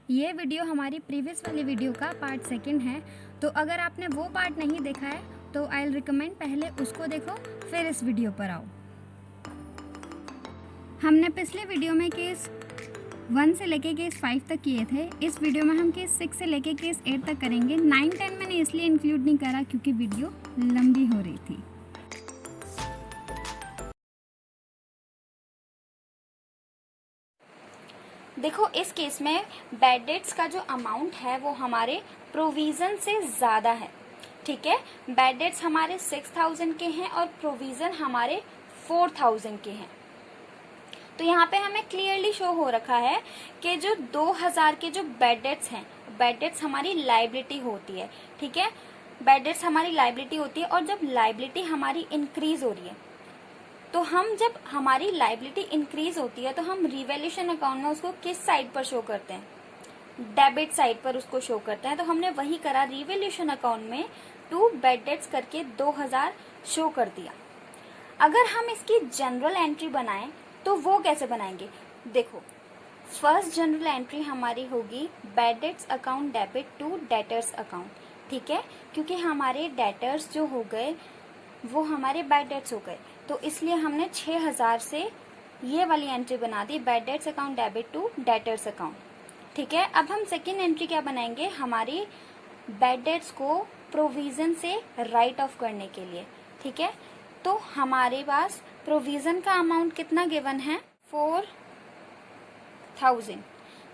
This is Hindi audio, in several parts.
ये वीडियो हमारी प्रीवियस वाली वीडियो का पार्ट सेकंड है, तो अगर आपने वो पार्ट नहीं देखा है तो आई विल रिकमेंड पहले उसको देखो फिर इस वीडियो पर आओ। हमने पिछले वीडियो में केस 1 से लेके केस 5 तक किए थे। इस वीडियो में हम केस 6 से लेके केस 8 तक करेंगे। 9, 10 मैंने इसलिए इंक्लूड नहीं करा क्योंकि वीडियो लंबी हो रही थी। देखो, इस केस में बैड डेट्स का जो अमाउंट है वो हमारे प्रोविजन से ज़्यादा है। ठीक है, बैड डेट्स हमारे 6000 के हैं और प्रोविजन हमारे 4000 के हैं। तो यहाँ पे हमें क्लियरली शो हो रखा है कि जो 2000 के जो बैड डेट्स हैं, बैड डेट्स हमारी लाइबिलिटी होती है। ठीक है, बैड डेट्स हमारी लाइबिलिटी होती है और जब लाइबिलिटी हमारी इंक्रीज हो रही है तो हम जब हमारी लाइबिलिटी इंक्रीज होती है तो हम रिवैल्यूएशन अकाउंट में उसको किस साइड पर शो करते हैं? डेबिट साइड पर उसको शो करते हैं। तो हमने वही करा, रिवैल्यूएशन अकाउंट में टू बैड डेट्स करके 2000 शो कर दिया। अगर हम इसकी जनरल एंट्री बनाएं तो वो कैसे बनाएंगे? देखो, फर्स्ट जनरल एंट्री हमारी होगी bad debts account debit to debtors account. ठीक है, क्योंकि हमारे डेटर्स जो हो गए वो हमारे बैड डेट्स हो गए, तो इसलिए हमने 6000 से ये वाली एंट्री बना दी, bad debts account debit to debtors account. ठीक है, अब हम सेकेंड एंट्री क्या बनाएंगे? हमारी बैड डेट्स को प्रोविजन से राइट ऑफ करने के लिए। ठीक है, तो हमारे पास प्रोविजन का अमाउंट कितना गिवन है? 4000।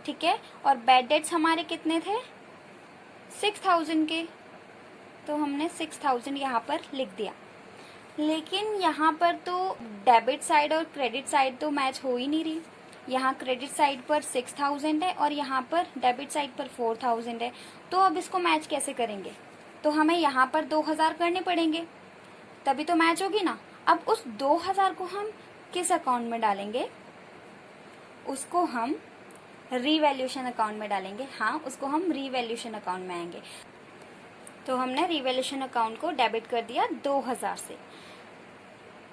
ठीक है, और बैड डेट्स हमारे कितने थे? 6000 के, तो हमने 6000 यहाँ पर लिख दिया। लेकिन यहाँ पर तो डेबिट साइड और क्रेडिट साइड तो मैच हो ही नहीं रही। यहाँ क्रेडिट साइड पर 6000 है और यहाँ पर डेबिट साइड पर 4000 है, तो अब इसको मैच कैसे करेंगे? तो हमें यहाँ पर 2000 करने पड़ेंगे, तभी तो मैच होगी ना। अब उस 2000 को हम किस अकाउंट में डालेंगे? उसको हम रिवैल्यूएशन अकाउंट में डालेंगे। हाँ, उसको हम रिवैल्यूएशन अकाउंट में आएंगे। तो हमने रिवैल्यूएशन अकाउंट को डेबिट कर दिया 2000 से।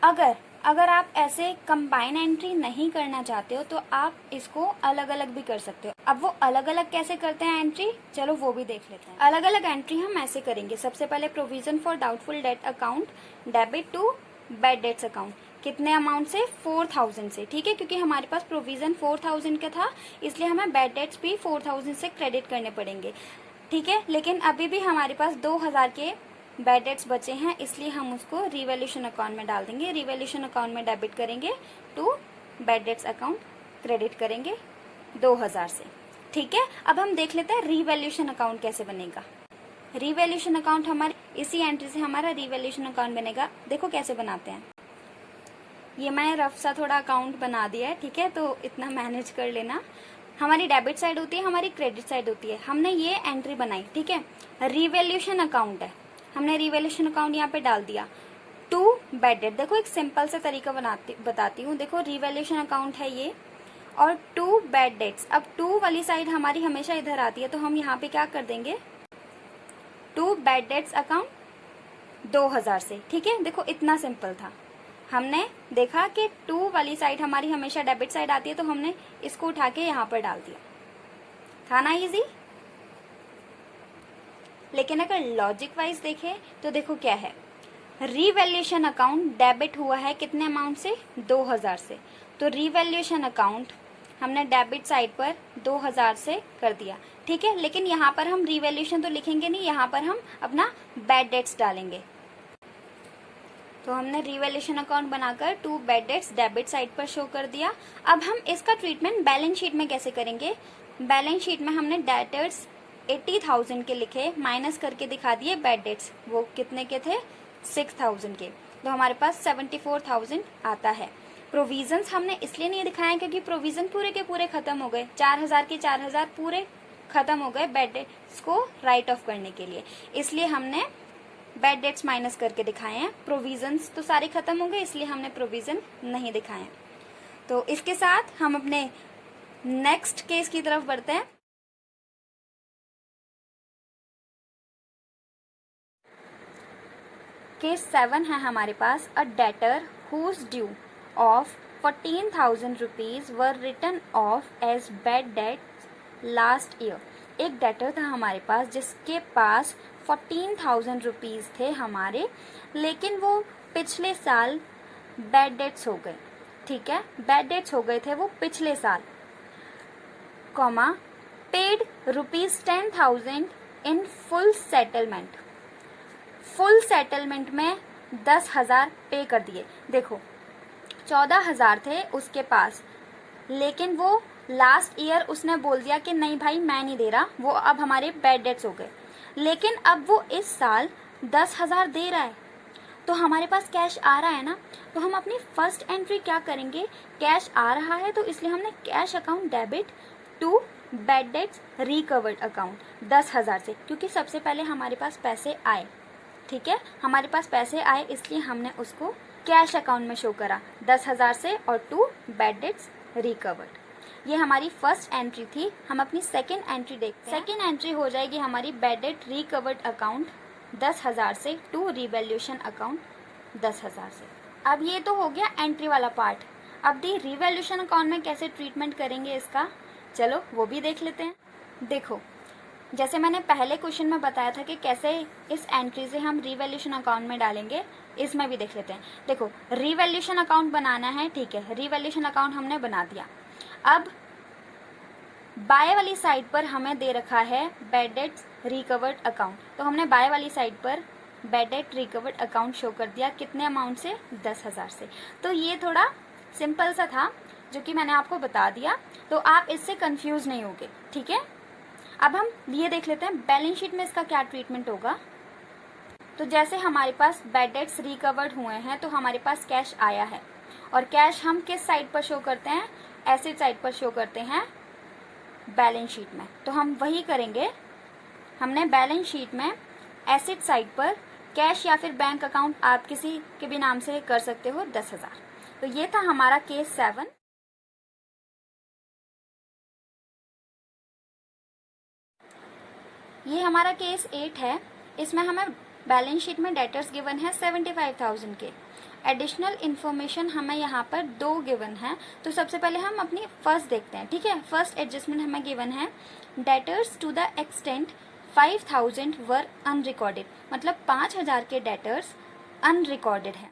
अगर आप ऐसे कंबाइन एंट्री नहीं करना चाहते हो तो आप इसको अलग अलग भी कर सकते हो। अब वो अलग अलग कैसे करते हैं एंट्री, चलो वो भी देख लेते हैं। अलग अलग एंट्री हम ऐसे करेंगे। सबसे पहले provision for doubtful debt account debit to bad debts account. कितने अमाउंट से? 4000 से। ठीक है, क्योंकि हमारे पास प्रोविजन 4000 का था, इसलिए हमें बैड डेट्स भी 4000 से क्रेडिट करने पड़ेंगे। ठीक है, लेकिन अभी भी हमारे पास 2000 के बैड डेट्स बचे हैं, इसलिए हम उसको रिवैल्यूएशन अकाउंट में डाल देंगे। रिवैल्यूएशन अकाउंट में डेबिट करेंगे to bad debts account, credit करेंगे 2000 से। ठीक है, अब हम देख लेते हैं रिवैल्यूएशन अकाउंट कैसे बनेगा। रिवैल्यूएशन अकाउंट हमारे इसी एंट्री से हमारा रिवैल्यूएशन अकाउंट बनेगा। देखो कैसे बनाते हैं। ये मैंने रफ सा थोड़ा अकाउंट बना दिया है। ठीक है, तो इतना मैनेज कर लेना। हमारी डेबिट साइड होती है, हमारी क्रेडिट साइड होती है। हमने ये एंट्री बनाई। ठीक है, रिवैल्यूएशन अकाउंट है, हमने रिवैल्यूएशन अकाउंट यहाँ पे डाल दिया टू बैड डेट। देखो, एक सिंपल सा तरीका बताती हूँ। देखो, रिवैल्यूएशन अकाउंट है ये और टू बैड डेट्स। अब टू वाली साइड हमारी हमेशा इधर आती है, तो हम यहाँ पे क्या कर देंगे? टू बैड डेट्स अकाउंट 2000 से। ठीक है, देखो इतना सिंपल था। हमने देखा कि टू वाली साइड हमारी हमेशा डेबिट साइड आती है, तो हमने इसको उठा के यहाँ पर डाल दिया। था ना इजी? लेकिन अगर लॉजिक वाइज देखें तो देखो क्या है, रिवैल्यूएशन अकाउंट डेबिट हुआ है कितने अमाउंट से? 2000 से। तो रिवैल्यूएशन अकाउंट हमने डेबिट साइड पर 2000 से कर दिया। ठीक है, लेकिन यहाँ पर हम रिवैल्यूएशन तो लिखेंगे नहीं, यहाँ पर हम अपना बैड डेट्स डालेंगे। तो हमने रिवैल्यूएशन अकाउंट बनाकर to bad debts debit side पर शो कर दिया। अब हम इसका ट्रीटमेंट बैलेंस शीट में कैसे करेंगे? बैलेंस शीट में हमने डेटर्स 80,000 के लिखे, माइनस करके दिखा दिए बैड डेट्स, वो कितने के थे? 6000 के। तो हमारे पास 74,000 आता है। प्रोविजंस हमने इसलिए नहीं दिखाया क्योंकि प्रोविजन पूरे के पूरे खत्म हो गए। 4000 के 4000 पूरे खत्म हो गए बैड डेट्स को राइट ऑफ करने के लिए, इसलिए हमने बैड डेट्स माइनस करके दिखाए हैं। प्रोविजंस तो सारे खत्म हो गए, इसलिए हमने प्रोविजन नहीं दिखाए। तो इसके साथ हम अपने नेक्स्ट केस की तरफ बढ़ते हैं। केस 7 है हमारे पास। A debtor who's due of 14,000 rupees were written off as bad debts last year एक डेटर था हमारे पास जिसके पास 14,000 रुपीज़ थे हमारे, लेकिन वो पिछले साल बैड डेट्स हो गए, ठीक है, बैड डेट्स हो गए थे वो पिछले साल, comma paid ₹10,000 in full settlement, full settlement में 10,000 पे कर दिए। देखो 14,000 थे उसके पास, लेकिन वो लास्ट ईयर उसने बोल दिया कि नहीं भाई मैं नहीं दे रहा, वो अब हमारे बैड डेट्स हो गए, लेकिन अब वो इस साल 10,000 दे रहा है, तो हमारे पास कैश आ रहा है ना, तो हम अपनी फर्स्ट एंट्री क्या करेंगे, कैश आ रहा है तो इसलिए हमने cash account debit to bad debts recovered account 10,000 से, क्योंकि सबसे पहले हमारे पास पैसे आए, ठीक है, हमारे पास पैसे आए इसलिए हमने उसको कैश अकाउंट में शो करा 10,000 से और टू बैड डेट्स रिकवर्ड। ये हमारी फर्स्ट एंट्री थी। हम अपनी सेकेंड एंट्री देखते हैं। सेकेंड एंट्री हो जाएगी हमारी बैड डेट रिकवर्ड अकाउंट 10,000 से टू रिवैल्यूएशन अकाउंट 10,000 से। अब ये तो हो गया एंट्री वाला पार्ट। अब दी रिवैल्यूएशन अकाउंट में कैसे ट्रीटमेंट करेंगे इसका, चलो वो भी देख लेते हैं। देखो जैसे मैंने पहले क्वेश्चन में बताया था कि कैसे इस एंट्री से हम रिवैल्यूएशन अकाउंट में डालेंगे, इसमें भी देख लेते हैं। देखो रिवैल्यूएशन अकाउंट बनाना है, ठीक है, रिवैल्यूएशन अकाउंट हमने बना दिया। अब बाय वाली साइड पर हमें दे रखा है बैड डेट्स रिकवर्ड अकाउंट, तो हमने बाय वाली साइड पर bad debt recovered account show कर दिया, कितने अमाउंट से, 10,000 से। तो ये थोड़ा सिंपल सा था जो कि मैंने आपको बता दिया, तो आप इससे कंफ्यूज नहीं होगे, ठीक है। अब हम ये देख लेते हैं बैलेंस शीट में इसका क्या ट्रीटमेंट होगा। तो जैसे हमारे पास बैड डेट्स रिकवर्ड हुए हैं तो हमारे पास कैश आया है, और कैश हम किस साइड पर शो करते हैं, एसेट साइड पर शो करते हैं बैलेंस शीट में। तो हम वही करेंगे, हमने बैलेंस शीट में एसेट साइड पर कैश या फिर बैंक अकाउंट आप किसी के भी नाम से कर सकते हो 10,000। तो ये था हमारा केस 7। ये हमारा केस 8 है। इसमें हमें बैलेंस शीट में डेटर्स गिवन है 75,000 के। एडिशनल इन्फॉर्मेशन हमें यहाँ पर 2 गिवन है। तो सबसे पहले हम अपनी फर्स्ट देखते हैं, ठीक है। फर्स्ट एडजस्टमेंट हमें गिवन है debtors to the extent 5,000 were unrecorded, मतलब 5,000 के डेटर्स अनरिकॉर्डेड हैं।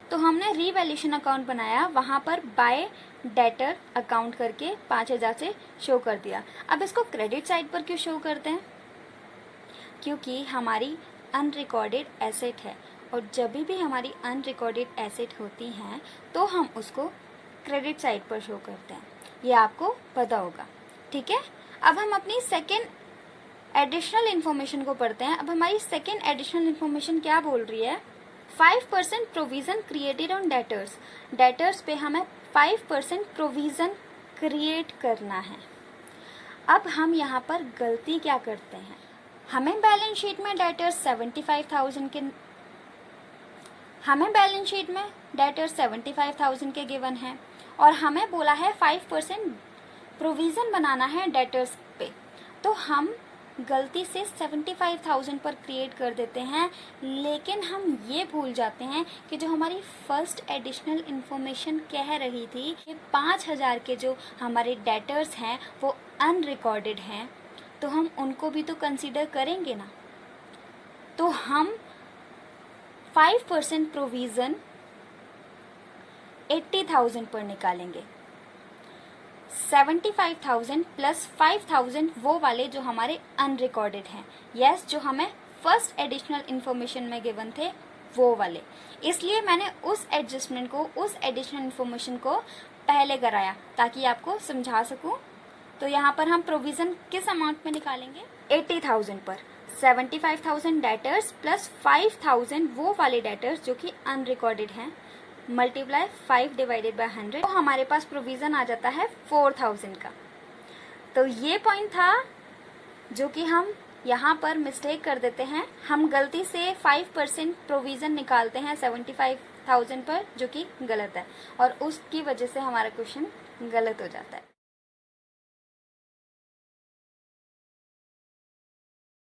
तो हमने रिवैल्यूएशन अकाउंट बनाया, वहां पर बाय डेटर अकाउंट करके 5,000 से शो कर दिया। अब इसको क्रेडिट साइड पर क्यों शो करते हैं, क्योंकि हमारी अनरिकॉर्डेड एसेट है, और जब भी हमारी अनरिकॉर्डेड एसेट होती हैं तो हम उसको क्रेडिट साइड पर शो करते हैं, ये आपको पता होगा, ठीक है। अब हम अपनी सेकेंड एडिशनल इन्फॉर्मेशन को पढ़ते हैं। अब हमारी सेकेंड एडिशनल इन्फॉर्मेशन क्या बोल रही है, 5% provision created on debtors. Debtors पे हमें 5% प्रोविजन क्रिएट करना है। अब हम यहाँ पर गलती क्या करते हैं, हमें बैलेंस शीट में डेटर्स 75,000 के गिवन है, और हमें बोला है 5% प्रोविजन बनाना है डेटर्स पे। तो हम गलती से 75,000 पर क्रिएट कर देते हैं, लेकिन हम ये भूल जाते हैं कि जो हमारी फर्स्ट एडिशनल इन्फॉर्मेशन कह रही थी कि 5,000 के जो हमारे डेटर्स हैं वो अनरिकॉर्डेड हैं, तो हम उनको भी तो कंसीडर करेंगे ना। तो हम 5% प्रोविजन 80,000 पर निकालेंगे। 75,000 प्लस 5,000 वो वाले जो हमारे अनरिकॉर्डेड हैं, यस, जो हमें फर्स्ट एडिशनल इन्फॉर्मेशन में गिवन थे वो वाले। इसलिए मैंने उस एडजस्टमेंट को, उस एडिशनल इन्फॉर्मेशन को पहले कराया ताकि आपको समझा सकूं। तो यहाँ पर हम प्रोविजन किस अमाउंट में निकालेंगे, 80,000 पर। 75,000 डेटर्स प्लस 5,000 वो वाले डेटर्स जो कि अनरिकॉर्डेड हैं, मल्टीप्लाई 5 डिवाइडेड बाय 100, तो हमारे पास प्रोविजन आ जाता है 4,000 का। तो ये पॉइंट था जो कि हम यहाँ पर मिस्टेक कर देते हैं। हम गलती से 5% प्रोविजन निकालते हैं 75,000 पर, जो कि गलत है, और उसकी वजह से हमारा क्वेश्चन गलत हो जाता है।